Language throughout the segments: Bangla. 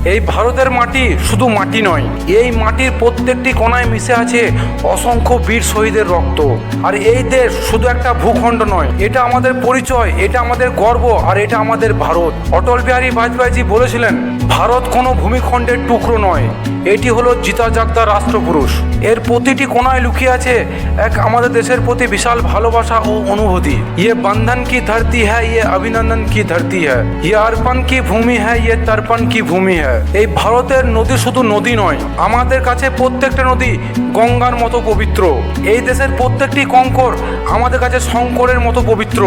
এই ভারতের মাটি শুধু মাটি নয়, এই মাটির প্রত্যেকটি কোণায় মিশে আছে অসংখ্য বীর শহীদের রক্ত। আর এই দেশ শুধু একটা ভূখণ্ড নয়, এটা আমাদের পরিচয়, এটা আমাদের গর্ব, আর এটা আমাদের ভারত। অটল বিহারী বাজপেয়ীজি বলেছিলেন, ভারত কোনো ভূমিখণ্ডের টুকরো নয়, এটি হলো জিতা জাগদা রাষ্ট্রপুরুষ। এর প্রতিটি কোণায় লুকিয়ে আছে এক আমাদের দেশের প্রতি বিশাল ভালোবাসা ও অনুভূতি। ইয়ে বন্ধন কি ধরতি হ্যায়, ইয়ে অভিনন্দন কি ধরতি হ্যায়, ইয়ে অর্পণ কি ভূমি হ্যায়, ইয়ে তর্পণ কি ভূমি হ্যায়। এই ভারতের নদী শুধু নদী নয়, আমাদের কাছে প্রত্যেকটা নদী গঙ্গার মতো পবিত্র। এই দেশের প্রত্যেকটি কঙ্কর আমাদের কাছে শঙ্করের মতো পবিত্র।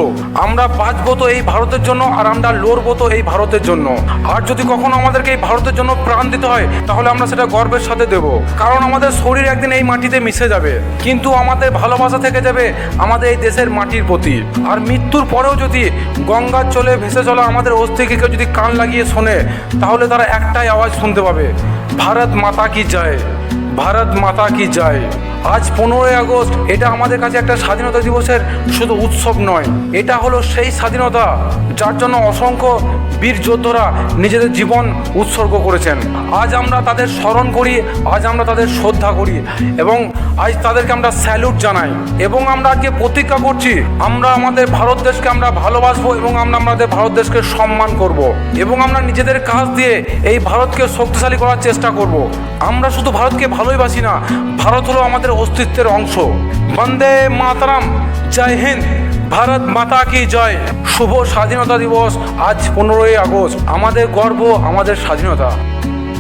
আমরা বাঁচবো তো এই ভারতের জন্য, আর আমরা লড়বো তো এই ভারতের জন্য। আর যদি কখনো আমাদেরকে এই ভারতের জন্য প্রাণ দিতে হয়, তাহলে আমরা সেটা গর্বের সাথে দেব, কারণ আমাদের শরীর একদিন এই মাটিতে মিশে যাবে, কিন্তু আমাদের ভালোবাসা থেকে যাবে আমাদের এই দেশের মাটির প্রতি। আর মৃত্যুর পরেও যদি গঙ্গার চলে ভেসে চলা আমাদের অস্থিকে কেউ যদি কান লাগিয়ে শোনে, তাহলে তারা একটাই আওয়াজ শুনতে পাবে, ভারত মাতা কি জয়, ভারত মাতা কি জয়। আজ 15ই আগস্ট এটা আমাদের কাছে একটা স্বাধীনতা দিবসের শুধু উৎসব নয়, এটা হলো সেই স্বাধীনতা যার জন্য অসংখ্য বীর যোদ্ধারা নিজেদের জীবন উৎসর্গ করেছেন। আজ আমরা তাদের স্মরণ করি, আজ আমরা তাদের শ্রদ্ধা করি, এবং আজ তাদেরকে আমরা স্যালুট জানাই। এবং আমরা আজকে প্রতিজ্ঞা করছি, আমরা আমাদের ভারত দেশকে আমরা ভালোবাসবো, এবং আমরা আমাদের ভারত দেশকে সম্মান করব, এবং আমরা নিজেদের কাজ দিয়ে এই ভারতকে শক্তিশালী করার চেষ্টা করব। আমরা শুধু ভারতকে ভালোই বাসি না, ভারত হলো আমাদের অস্তিত্বের অংশ। বন্দে মাতরম, জয় হিন্দ, ভারত মাতা কি জয়। শুভ স্বাধীনতা দিবস আজ 15ই আগস্ট। আমাদের গর্ব, আমাদের স্বাধীনতা।